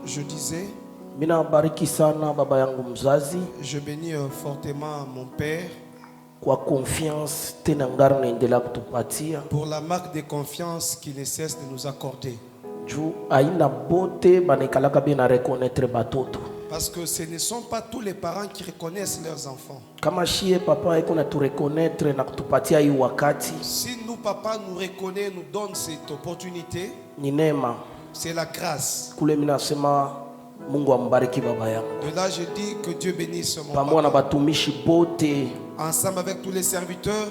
Je disais, je bénis fortement mon père pour la marque de confiance qu'il ne cesse de nous accorder. Parce que ce ne sont pas tous les parents qui reconnaissent leurs enfants. Si nous, papa, nous reconnaît, nous donne cette opportunité, c'est la grâce. De là, je dis que Dieu bénisse mon papa. Ensemble avec tous les serviteurs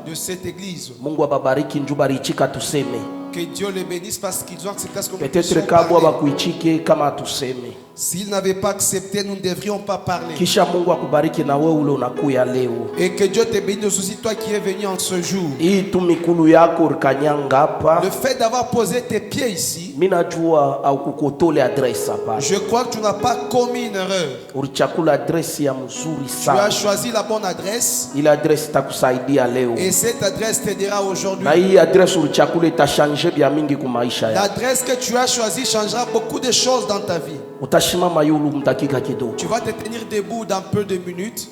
de cette église. Que Dieu les bénisse parce qu'ils ont accepté ce que nous puissions parler. S'ils n'avaient pas accepté, nous ne devrions pas parler. Et que Dieu te bénisse aussi, toi qui es venu en ce jour. Le fait d'avoir posé tes pieds ici, je crois que tu n'as pas commis une erreur. Tu as choisi la bonne adresse. Et cette adresse t'aidera aujourd'hui. L'adresse que tu as choisie changera beaucoup de choses dans ta vie. Tu vas te tenir debout dans peu de minutes.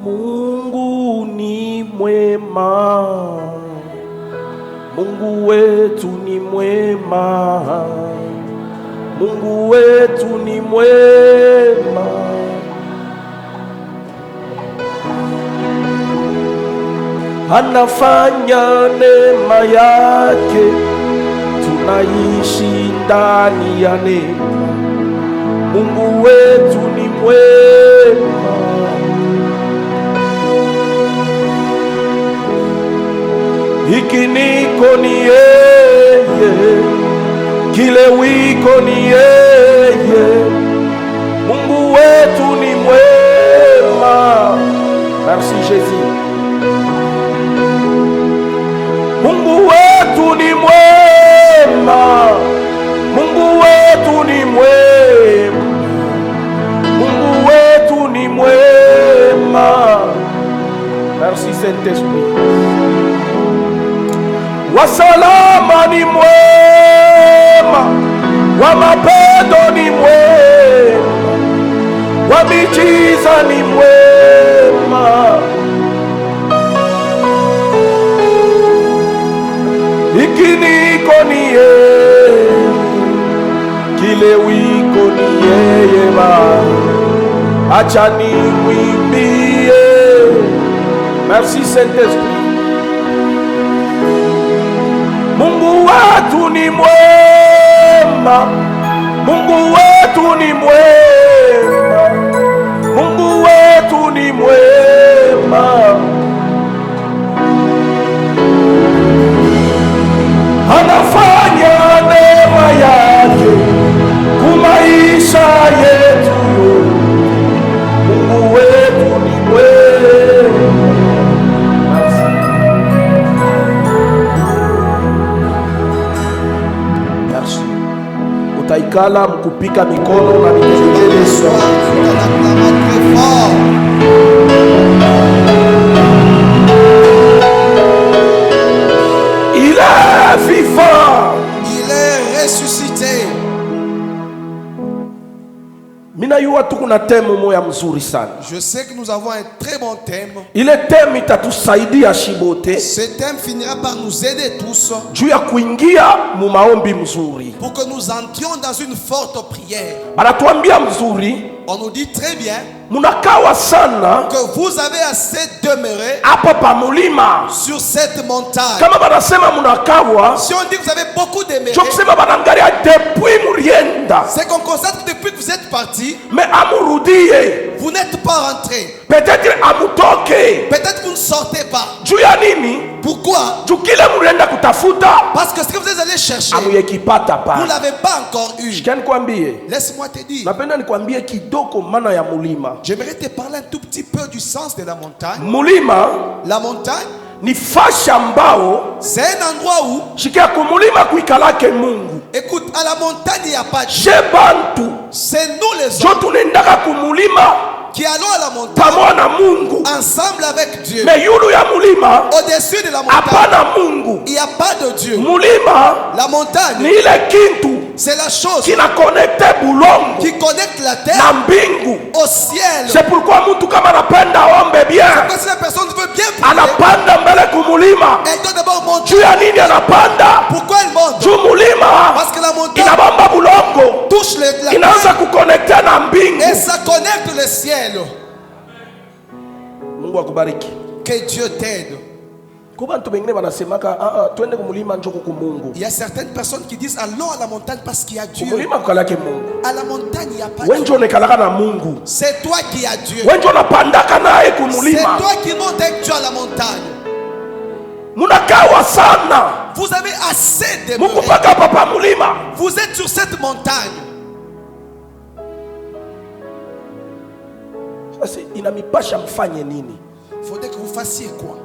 Mungu ni mwema, Mungu wetu ni mwema, Mungu wetu ni mwema. Anafanya neema yake, tunaishi ndani ya neema. Mungu wetu ni mwema. Hiki niko ni yeye, kile wiko ni yeye. Mungu wetu ni mwema. Merci Jésus. Mungu wetu ni mwema, Mungu wetu ni mwema, Mungu wetu ni mwema. Merci Saint-Esprit. Wasalama ni mwema, wa mapendo ni mwema, wa miujiza ni mwema. Hiki niko ni yeye, kile wiko ni yeye Baba. Acha nimwimbie. Merci Saint-Esprit. Mungu wetu ni mwema, Mungu wetu ni mwema, Mungu wetu ni mwema. Anafanya neema yake kumaisha yetu. Mungu wetu ni mwema. Merci. Utaikala mkupika mikono na nikelele Il est vivant. Il est ressuscité. Minayua tukuna temu moya mzuri sana. Je sais que nous avons un très bon thème. Ile thème itatusaidia shibote. Ce thème finira par nous aider tous. Juu ya kuingia mu maombi mzuri. Pour que nous entrions dans une forte prière. Banatuambia mzuri. On nous dit très bien munakawa sana que vous avez assez demeuré hapa pa mulima sur cette montagne. Kama banasema munakawa, si on dit que vous avez beaucoup demeuré, kusema banangalia depuis murienda, c'est qu'on constate que depuis que vous êtes parti, mais amurudie, vous n'êtes pas rentré. Peut-être amutoke, peut-être vous ne sortez pas. Juu ya nini? Pourquoi? Juu kile murienda kutafuta, parce que ce que vous êtes allé chercher, amuyekipata pa. Vous l'avez pas encore eu. Laisse-moi te dire. Napenda nikwambie kidoko maana ya mulima. J'aimerais te parler un tout petit peu du sens de la montagne. Mulima, la montagne, ni fashi ambao, c'est un endroit où shikia kumulima kuikalake Mungu. Écoute, à la montagne il n'y a pas de Shebantu. C'est nous les hommes. Jo tunendaka kumulima. qui allons à la montagne ensemble avec Dieu. Au-dessus de la montagne, il n'y a pas de Dieu. La montagne, c'est la chose qui connecte la terre au ciel. C'est pourquoi si la personne veut bien prier, elle doit d'abord monter. Pourquoi elle monte? Parce que la montagne touche la terre et ça connecte le ciel. Que Dieu t'aide. Il y a certaines personnes qui disent allons à la montagne parce qu'il y a Dieu. À la montagne il n'y a pas Dieu. C'est toi qui as Dieu. C'est toi qui montes avec Dieu à la montagne. Vous avez assez demeuré. Vous êtes sur cette montagne. Il faudrait que vous fassiez quoi?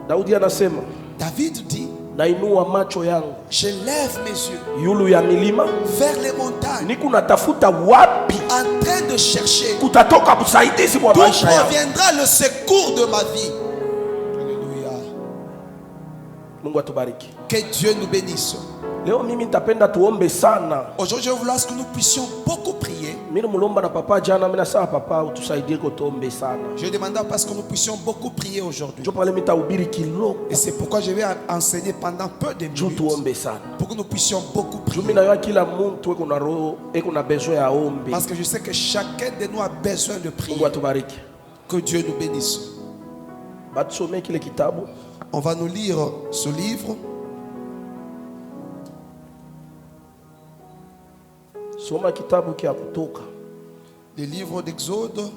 David dit, je lève mes yeux vers les montagnes, en train de chercher d'où proviendra le secours de ma vie. Alléluia. Que Dieu nous bénisse. Aujourd'hui, je voulais que nous puissions beaucoup prier. Je demande parce que nous puissions beaucoup prier aujourd'hui. Et c'est pourquoi je vais enseigner pendant peu de minutes. Pour que nous puissions beaucoup prier. Parce que je sais que chacun de nous a besoin de prier. Que Dieu nous bénisse. On va nous lire ce livre. Le livre d'Exode.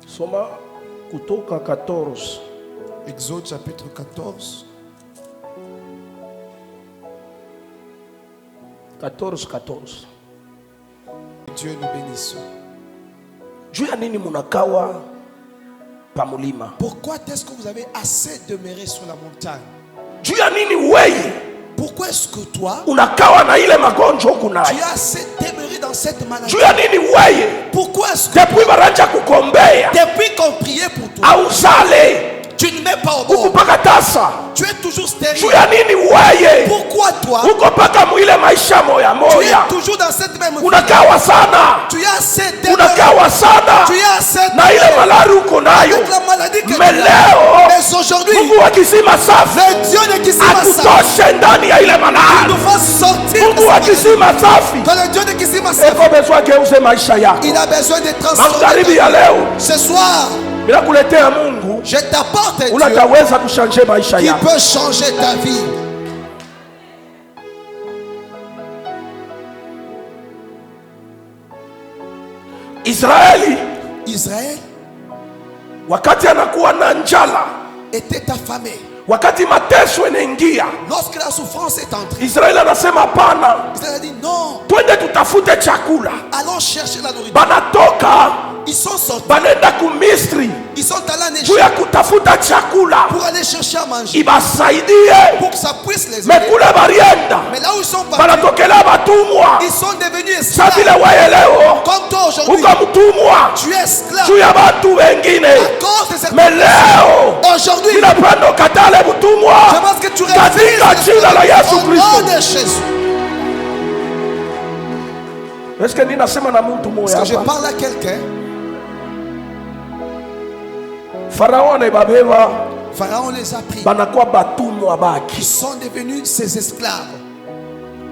Soma Kutoka 14. Exode chapitre 14. 14. Dieu nous bénisse. Pourquoi est-ce que vous avez assez demeuré sur la montagne? Pourquoi est-ce que toi tu as assez demeuré dans cette maladie? Pourquoi est-ce que depuis qu'on priait pour toi, tu ne mets pas au bord? Tu es toujours stérile. Pourquoi toi tu es toujours dans cette même vie? Tu as assez demeuré. Tu as assez demeuré avec la maladie que tu as. Mais aujourd'hui, le Dieu de Kisimasafi, il nous fasse sortir de cette maladie. Dans le Dieu de Kisimasafi, il a besoin de transformer. Ce soir, je t'apporte Dieu qui peut changer ta vie. Israël wakati anakuwa na njala était affamé. Wakati mateso inaingia, lorsque la souffrance est entrée, Israël anasema hapana. Israël a dit non. Twende tutafute chakula. Allons chercher la nourriture. Banatoka, ils sont sortis. Banenda ku Misri. Ils sont allés en Égypte. Juu ya kutafuta chakula. Pour aller chercher à manger. Ibasaidie. Pour que ça puisse les aider. Mais kule barienda. Mais là où ils sont partis, banatokela batumwa. Ils sont devenus esclaves. Sabile waye leo. Comme toi aujourd'hui. Uko mtumwa. Tu es esclave. Juu ya batu wengine. À cause de cette Mais leo. Aujourd'hui. Ninapenda katale butumwa. Je pense que tu refuses au nom de Jésus. Est-ce que ninasema na mtu moya? Est-ce que je parle à quelqu'un? Pharaon et babeba. Pharaon les a pris. Banakuwa batumwa baki. Ils sont devenus ses esclaves.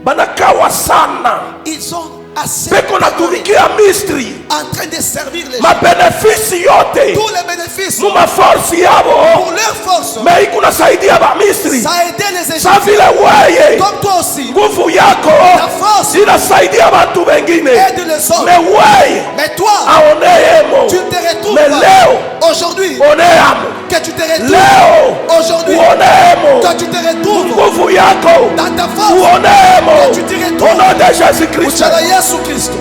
Banakawa sana. Ils ont assez beko natumikia Misri en train de servir les gens. Mabenefisi yote. Tous les bénéfices. Muma force yabo. Pour leur force. Mais ikuna saidia ba Misri. Ça a aidé les Égyptiens. Sa vile weye. Comme toi aussi. Nguvu yako. Ta force. Inasaidia watu wengine. Aide les autres. Mais weye. Mais toi. Aoneyemo. Tu te retrouves. Mais leo. Aujourd'hui. Oneamo. Que tu te retrouves. Leo. Aujourd'hui. Uonemo. Que tu te retrouves. Nguvu yako. Dans ta force. Uonemo. Que tu te retrouves. Au nom de Jésus-Christ. Uchala Yesu Kristo.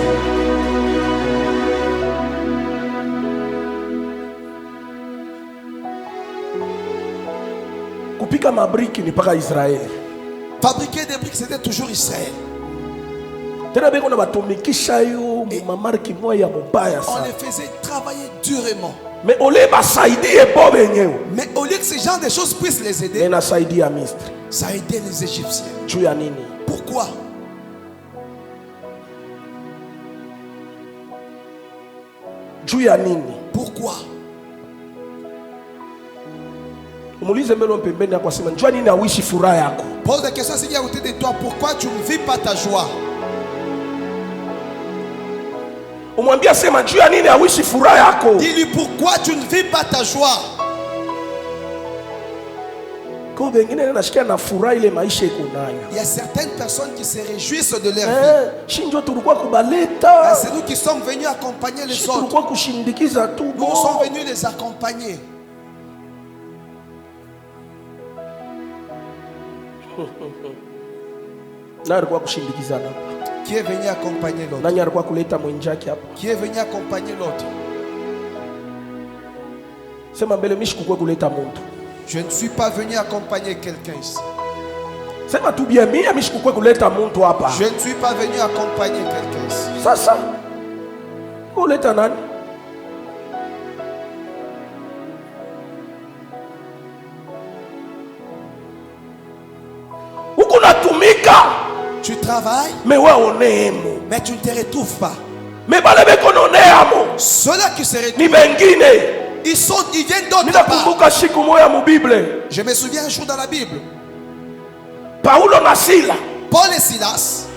Kupika mabriki ni paka Israeli. Fabriquer des briques, c'était toujours Israël. On les faisait travailler durement. Mais au lieu que ces gens de choses puissent les aider, ça a aidé les Égyptiens. Pourquoi? Pourquoi? Pose la question à côté de toi. Pourquoi tu ne vis pas ta joie? Dis-lui pourquoi tu ne vis pas ta joie. Il y a certaines personnes qui se réjouissent de leur vie. C'est nous qui sommes venus accompagner les autres. Nous sommes venus les accompagner. Qui est venu accompagner l'autre? Qui est venu accompagner l'autre? Je ne suis pas venu accompagner quelqu'un ici. Je ne suis pas venu accompagner quelqu'un ici. Ça. Tu travailles, mais tu ne te retrouves pas. Ceux-là qui se retrouvent, ils viennent d'autre part. Je me souviens un jour dans la Bible, Paul et Silas,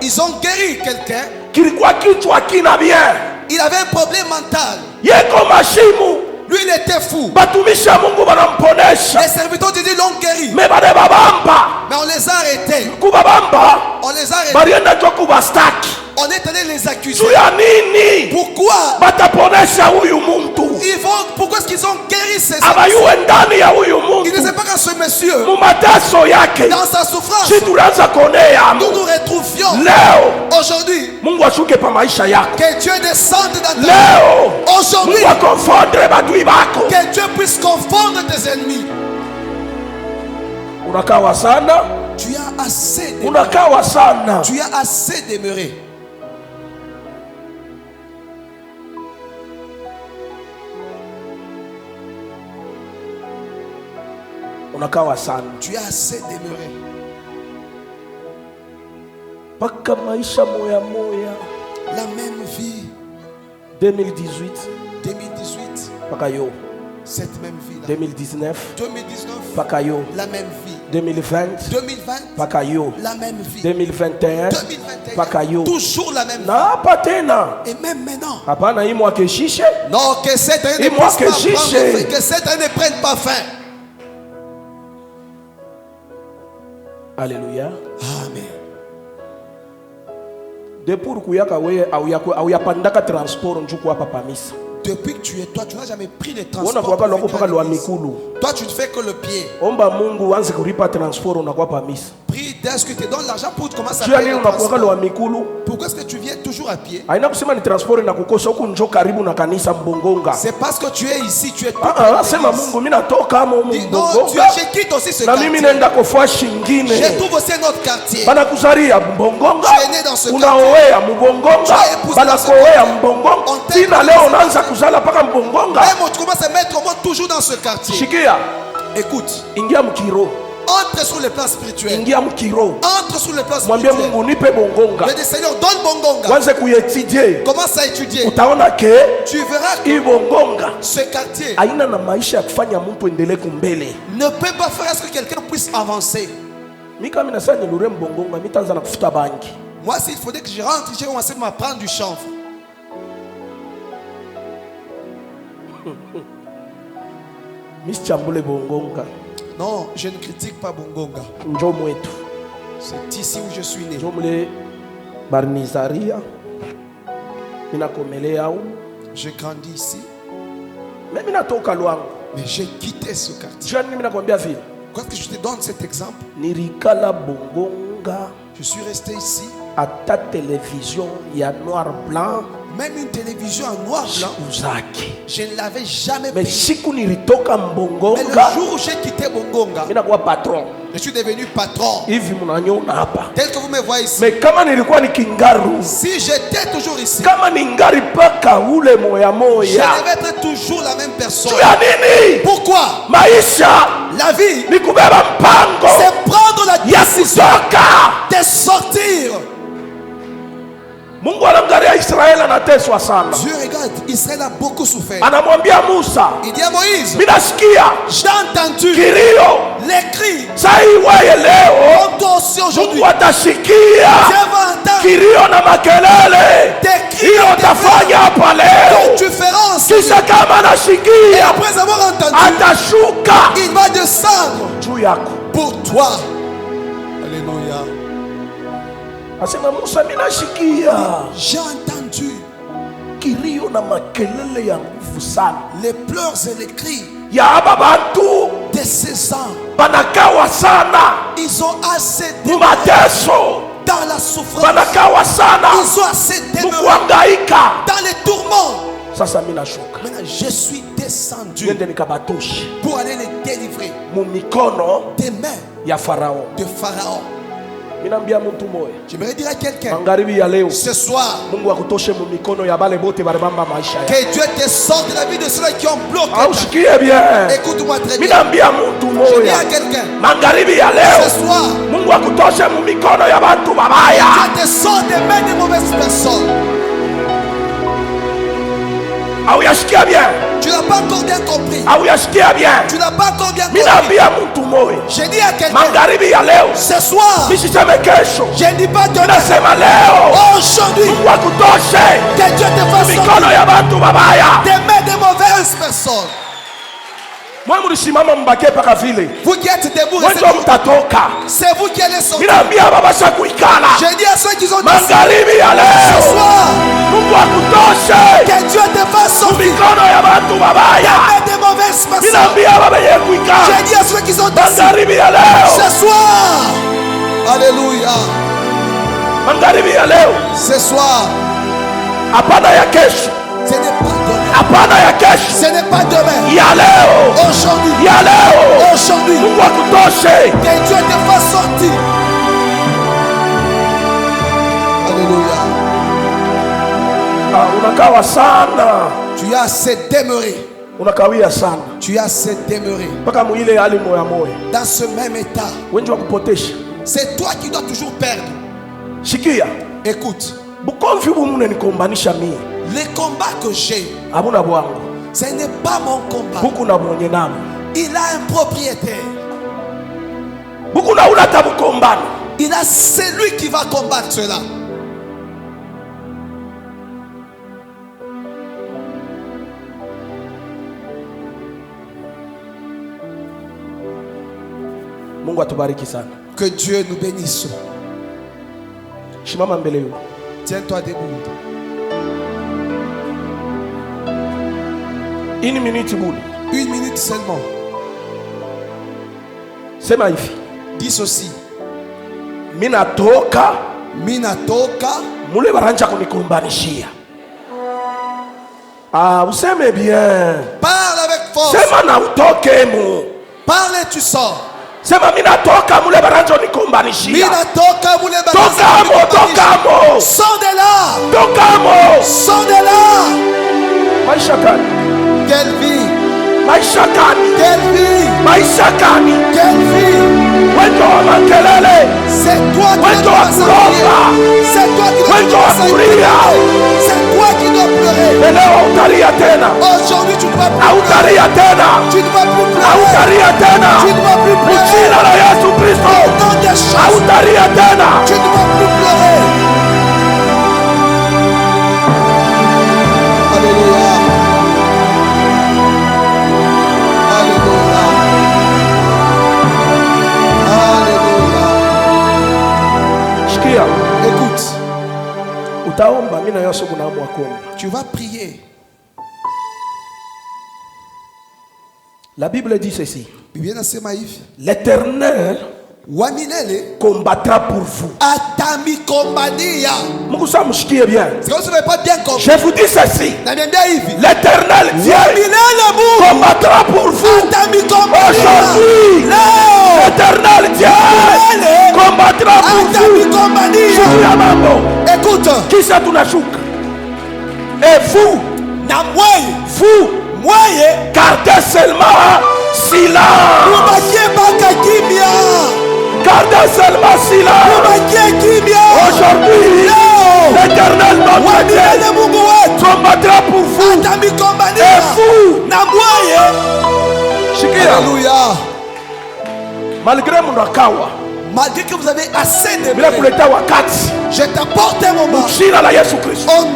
ils ont guéri quelqu'un. Il avait un problème mental. Lui, il était fou. Les serviteurs de Dieu l'ont guéri. Mais on les a arrêtés. On est allé les accuser. Pourquoi? Pourquoi est-ce qu'ils ont guéri ces hommes? Ils ne savent pas que ce monsieur, dans sa souffrance, nous nous retrouvions aujourd'hui. Que Dieu descende dans ta vie. Aujourd'hui, que Dieu puisse confondre tes ennemis. Tu as assez demeuré. Tu as assez demeuré. Tu as assez demeuré. La même vie. 2018. Cette même vie là. 2019. La même vie. 2020. La même vie. 2021. Toujours la même vie. Et même maintenant. Non, que cette année ne prenne pas fin. Alléluia. Amen. Depuis que tu es toi, tu n'as jamais pris le transport. Toi, tu ne fais que le pied. Prie dès que tu te donnes l'argent pour commencer à payer le transport. Pourquoi est-ce que tu viens toujours à pied? C'est parce que tu es ici, tu es tout. Non, je quitte aussi ce quartier. Je trouve aussi un autre quartier. Tu es né dans ce quartier. Tu as épousé dans ce quartier. Même tu commences à mettre au monde toujours dans ce quartier. Écoute. Entre sur le plan spirituel. Entre sur le plan spirituel. Le Seigneur donne bongonga. Commence à étudier. Tu verras que ce quartier ne peut pas faire à ce que quelqu'un puisse avancer. Moi, s'il faudrait que je rentre, j'ai commencé à m'apprendre du chanvre. Non, je ne critique pas Bongonga. C'est ici où je suis né. J'ai grandi ici. Mais j'ai quitté ce quartier. Quand je te donne cet exemple, je suis resté ici. À ta télévision, il y a noir blanc. Même une télévision en noir blanc, je ne l'avais jamais payé. Mais le jour où j'ai quitté Bongonga, je suis devenu patron. Tel que vous me voyez ici. Mais si j'étais toujours ici, je devais être toujours la même personne. Pourquoi? La vie, c'est prendre la décision de sortir. Dieu regarde, Israël a beaucoup souffert. Il dit à Moïse, j'ai entendu les cris. Toi aussi aujourd'hui, Dieu va entendre tes cris que tu feras ensuite. Et après avoir entendu, il va descendre pour toi. Alléluia. J'ai entendu les pleurs et les cris de ces hommes. Ils ont assez demeuré dans la souffrance. Ils ont assez demeuré dans les tourments. Maintenant, je suis descendu pour aller les délivrer des mains de Pharaon. J'aimerais dire à quelqu'un ce soir que Dieu te sorte de la vie de ceux qui ont bloqué. Écoute-moi très bien. Je dis à quelqu'un ce soir Dieu te sort des mains de mauvaises personnes. Tu n'as pas encore bien compris. Tu n'as pas encore bien compris. J'ai dit à quelqu'un ce soir, je ne dis pas demain, aujourd'hui, que Dieu te fasse sortir des mains de mauvaises personnes. Vous qui êtes debout, c'est vous qui allez sortir. J'ai dit à ceux qui ont dit ce soir, que Dieu te fasse sortir des mains de mauvaises personnes. J'ai dit à ceux qui sont ici ce soir, alléluia, ce soir, ce n'est pas demain. Ce n'est pas demain. Aujourd'hui. Aujourd'hui. Que Dieu te fasse sortir. Alléluia. Tu as assez demeuré. Tu as assez demeuré dans ce même état. C'est toi qui dois toujours perdre. Écoute. Les combats que j'ai, ce n'est pas mon combat. Il a un propriétaire. Il a celui qui va combattre cela. Que Dieu nous bénisse. Tiens-toi debout. Une minute seulement. Dis ceci. Minatoka mule baranja kunikombanishia. Useme bien. Parle avec force. Sema na utoke mu. Parle et tu sors. Sema minatoka mule baranja kunikombanishia. Minatoka mule baranja kunikombanishia. Tokamo. Sors de là. Tokamo. Sors de là. Maisha kani. Quelle vie. Maisha kani. Quelle vie. Maisha kani. Quelle vie. Wendo wa makelele. C'est toi qui dois pleurer. C'est toi qui dois pleurer. C'est toi qui dois pleurer. Aujourd'hui tu ne vas plus pleurer. Tu ne vas plus pleurer. Tu ne vas plus pleurer. Au nom des choses. Tu ne vas plus pleurer. Alléluia. Écoute, tu vas prier. La Bible dit ceci. Biblia inasema hivi. L'Éternel combattra pour vous. Mungu sa mshikie bien. Je vous dis ceci. L'Éternel Dieu combattra pour vous. Aujourd'hui, l'Éternel Dieu combattra pour vous. Écoute. Qui ça tunashuka? Et vous, gardez seulement silence. Gardez seulement silence. Aujourd'hui, l'Éternel notre Dieu combattra pour vous. Et vous, Alléluia. malgré mon akawa, malgré que vous avez assez de blé, je t'apporte un moment. Au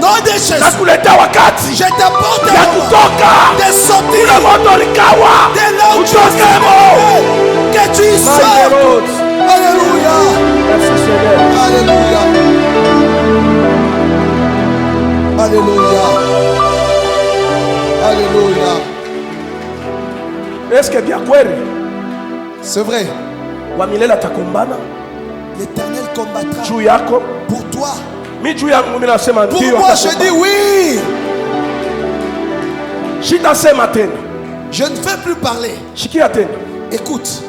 nom de Jésus, je t'apporte un moment de sortir de là où tu es, que tu y sors. Alléluia. Merci Seigneur. Alléluia. Alléluia. Alléluia. Est-ce que bien quoi? C'est vrai. L'Éternel combattra pour toi. Pour moi, je dis oui. Je ne veux plus parler. Écoute.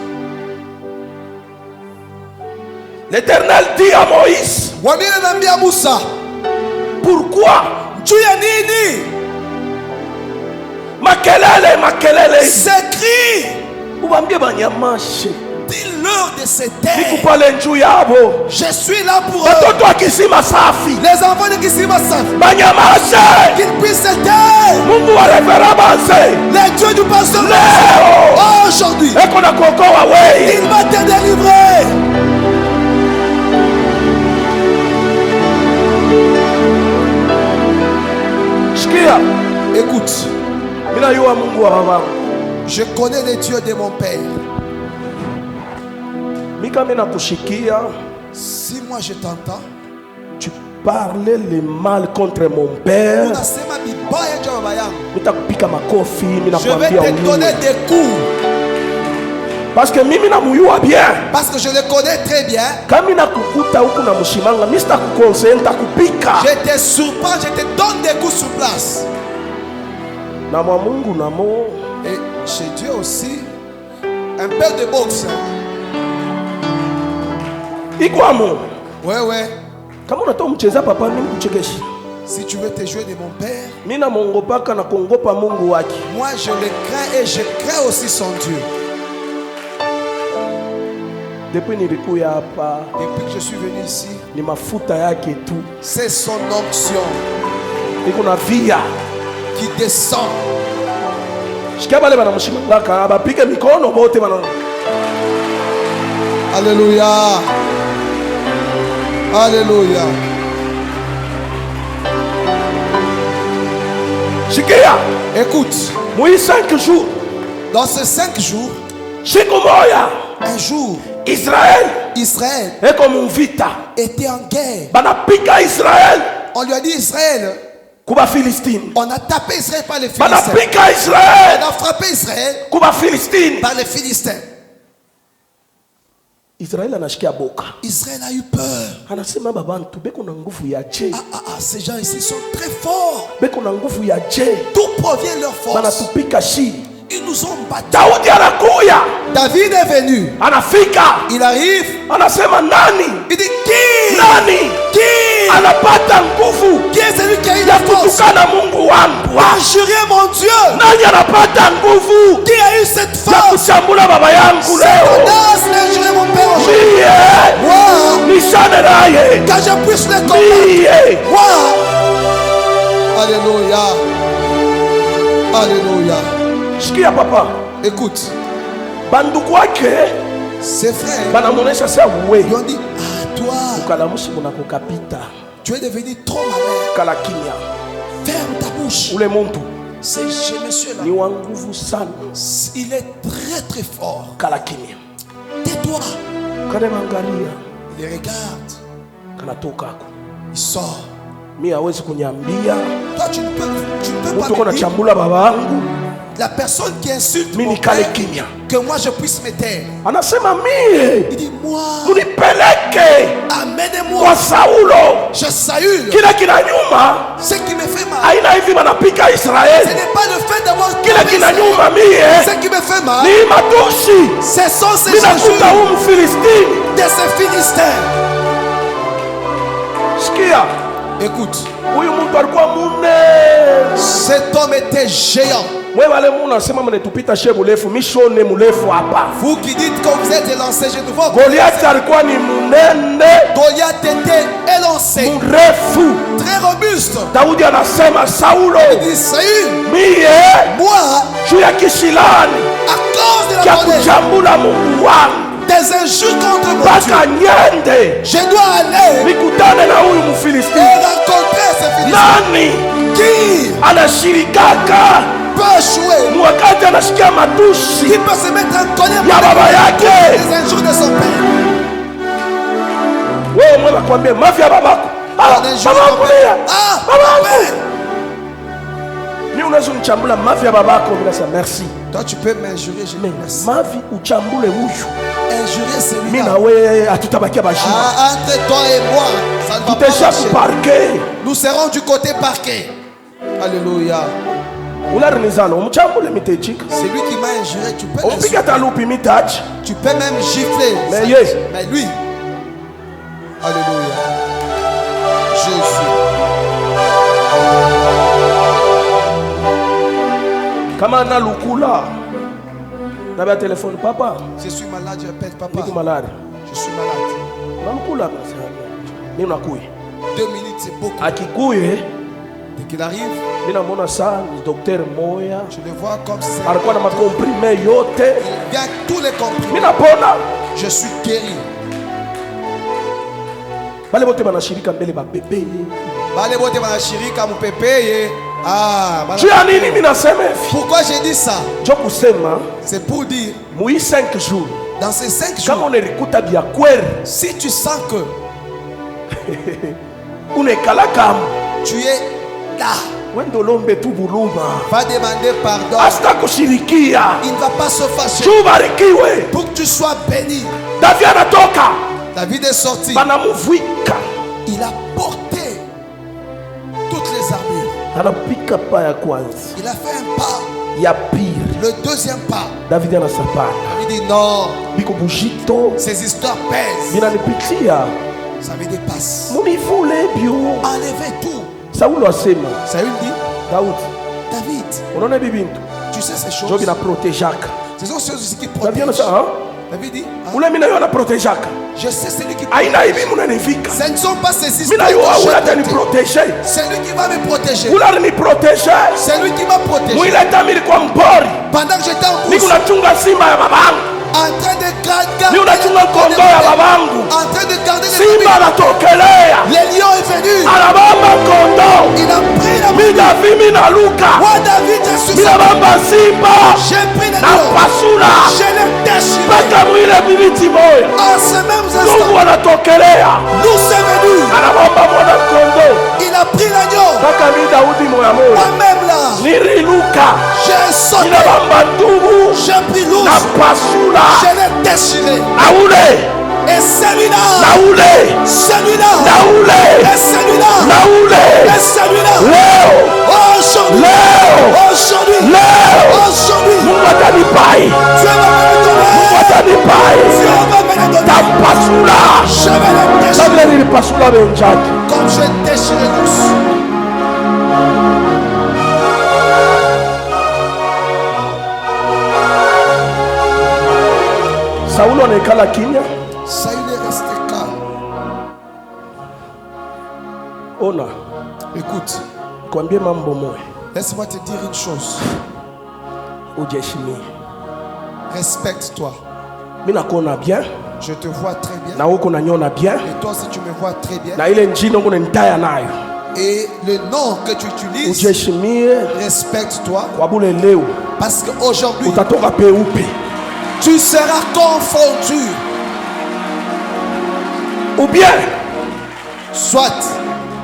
L'Éternel dit à Moïse, pourquoi makelele s'écrit. Dis-leur de se taire. Je suis là pour eux. Les enfants de Kisima Safi. Qu'ils puissent se taire. Les dieux du pasteur aujourd'hui, il va te délivrer. Écoute. Je connais les dieux de mon père. Si moi je t'entends, tu parlais le mal contre mon père, je vais te donner des coups. Parce que je le connais très bien. Je te surprends, je te donne des coups sur place. Et chez Dieu aussi, un peu de boxe. Ouais. Si tu veux te jouer de mon père, moi je le crains et je crains aussi son Dieu. Depuis que je suis venu ici, c'est son onction qui descend. Alléluia. Alléluia. Écoute. Moïse 5 jours. Dans ces 5 jours, un jour, Israël était en guerre. On lui a dit Israël. On a tapé Israël par les Philistins. On a frappé Israël par les Philistins. Israël a eu peur. Ces gens ici sont très forts. D'où provient leur force? Ils nous ont battus. David est venu. Il arrive. Il dit qui est celui qui a eu la force? Jurer mon Dieu. Qui a eu cette force? C'est audace de jurer mon père aujourd'hui. Quand je puisse le combattre. Alléluia. Alléluia. Papa. Écoute. Ses frères lui ont dit, toi, tu es devenu trop malin. Ferme ta bouche. C'est chez monsieur-là. Il est très très fort. Tais-toi. Il les regarde. Il sort. Toi tu ne peux pas lui dire. La personne qui insulte Mimi mon père, nikale kimya. que moi je puisse me taire. Anasema mie Il dit moi, munipeleke amenez-moi kwa Saulo. chez Saül. Kile kina nyuma Ce qui me fait mal, aina hivi banapika ce Israeli. n'est pas le fait d'avoir Kile kina nyuma mie ce qui me fait mal, ni matusi. ce sont ces Minakuta injures huyu Mfilistini. de ces Philistins. Sikia, Écoute, huyu mtu alikuwa munene. cet homme était géant. Mwe wale munasema mnetupita shebu refu, mishone mrefu hapa. Vous qui dites que vous êtes élancé, je te vois. Goliath alikuwa ni munene, Goliath était élancé, mrefu. très robuste. Daudi anasema Saulo, Il dit Saül, mie moi, juu ya kishilani à cause de cha la colère, kuchambula Mungu wangu des injures contre mon mpaka Dieu, nyende je dois aller nikutane na huyu et Mfilistini. rencontrer ces Philistins. Nani Qui anashirikaka peut échouer? wakati anashikia matusi Qui peut se mettre en colère ya baba yake? les injures de son père? Wewe mwe nakwambia mafi ya babako. Ah, Les injures baba de yangu ton père. lia. Ah, Baba mon yangu. père. Mimi unaweza unichambula mafi ya babako, mimi nasema merci. Toi, tu peux m'injurer, je Mais dis merci. mavi uchambule huyu. Injurer Mimi celui-là. na wewe hatutabakia bashima. Ah, entre toi et moi, ça ne va pas Tutesha marcher. kuparke. Nous serons du côté parquet. Alléluia. Ularinizana umchambule mitechika. C'est lui qui m'a injuré. Tu peux l'insulter. Umpika talupi mitachi. Tu peux même gifler. Mais Ça- yes. Mais lui. Alléluia. Jésus. Kama na lukula. Nabia telefone papa. Je suis malade, je répète, papa. Niko malari. Je suis malade. Na lukula basi. Mimi nakuya. 2 minutes, c'est beaucoup. Akikuye, Dès qu'il arrive, mimi namuona sana ni daktari moya. je le vois comme ça. Alikuwa na makomprime yote. Il vient tous les comprimés. Mimi napona. Je suis guéri. Bale bote banashirika mbele babebe. Bale bote banashirika mupepeye. Ah, bana- Juu ya nini mimi nasema hivi? Pourquoi j'ai dit ça? Jo kusema C'est pour dire, mui 5 jours. dans ces 5 Kama jours, unalikuta bya kweli, si tu sens que unekala kama tu es là, wendo lombe tu buluma. va demander pardon. Hasta kushirikia. Il ne va pas se fâcher. Juu barikiwe. Pour que tu sois béni. Davi anatoka. David est sorti. Banamuvika. Il a porté toutes les armures. Anapika pa ya kwanza. Il a fait un pas. Ya pili. Le deuxième pas. David anasapana. Il dit non, Biko bujito. ces histoires pèsent. Binanipitia. Ça me dépasse. Munivule bio. Enlevez tout. Saulo asema. Saül dit, Daudi. David, Unaona bibintu. tu sais ces Jo choses. bina protejaka. Ce sont choses aussi qui David protègent. anasema, David dit, ah, ule mina yo anaprotejaka. je sais celui qui Aina hivi munanivika. Ce ne sont pas ces Mina histoires yo que ula j'ai tani portées. proteger. C'est lui qui va me protéger. Ula ni proteger. C'est lui qui m'a protégé. Mwile tamili kwa mpori. Pendant que j'étais en Niko course, nachunga simba ya babangu. en train de garder. Ni unachunga kondoo ya babangu. En train de garder les Simba brebis. anatokelea. Le lion est venu. Anabamba kondoo. Il a pris la Mi Davi mi naluka. Moi, David, je suis Mina sorti. bamba simba. J'ai pris le Na lion. pasula. Je l'ai déchiré. Mpaka mwile bibiti moya. En ce même Mungu instant, anatokelea. nous sommes venus. Anabamba mwana kondoo. Il a pris l'agneau. Mpaka mi Daudi moya moya. Moi-même là, Niriluka. j'ai sauté. Mina bamba ndugu. J'ai pris l'ours. Na pasula. Je l'ai déchiré. Naule. Et celui-là. Naule. Celui-là. Naule. Et celui-là. Naule. Et celui-là. Leo. Aujourd'hui. Leo. Aujourd'hui. Leo. Aujourd'hui. Mungu atanipai. Dieu va me le donner. Mungu atanipai. Dieu va me le donner. Tampasula. Je vais le déchirer. Kabla nilipasula benjaki. Comme j'ai déchiré l'ours. Saulo anaikala kimya. Saül est resté calme. Ona, Écoute, kwambie mambo moya. laisse-moi te dire une chose. Ujiheshimie. Respecte-toi. Mimi nakuona bien Je te vois très bien. na uko unaniona bien Et toi aussi, tu me vois très bien. na ile njini ngo nitaya nayo. Et le nom que tu utilises, Ujiheshimie respecte-toi. kwa bule leo Parce qu'aujourd'hui, utatoka peupe. tu seras confondu. Ou bien Soit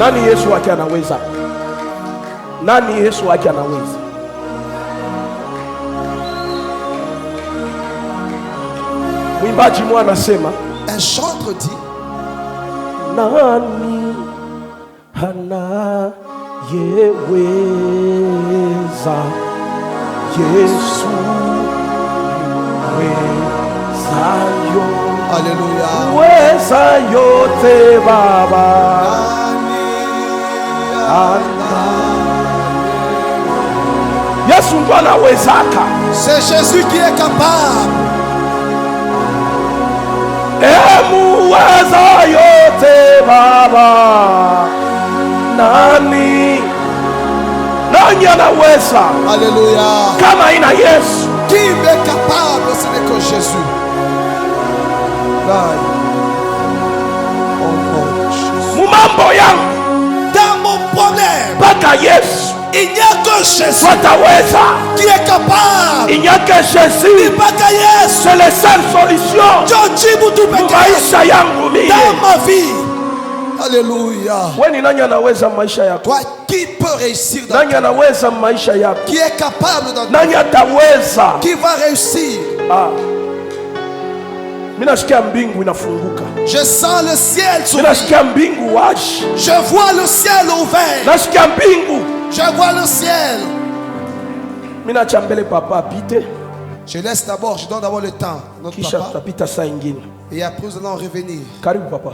Nani Yesu wake anaweza? Nani Yesu wake anaweza? Mwimbaji mmoja anasema, un chantre dit, nani anayeweza? Yesu wezayo. Alléluia. Weza yote Baba. Yesu ndo anawezaka. C'est Jésus qui est capable. Muweza yote Baba. Nani anaweza? Alléluia. Kama ina Yesu. Qui est capable? Ce n'est que Jésus. Mumambo yangu, dans mon problème, paka Yesu. Il n'y a que Jésus qui est capable. Il n'y a que Jésus. C'est la seule solution dans ma vie. Alléluia. Toi qui peut réussir dans qui est capable dans qui va réussir. Je sens le ciel s'ouvrir. Je vois le ciel ouvert. Je vois le ciel. Je laisse d'abord, je donne d'abord le temps. Notre papa. Et après nous allons revenir. Karibu papa.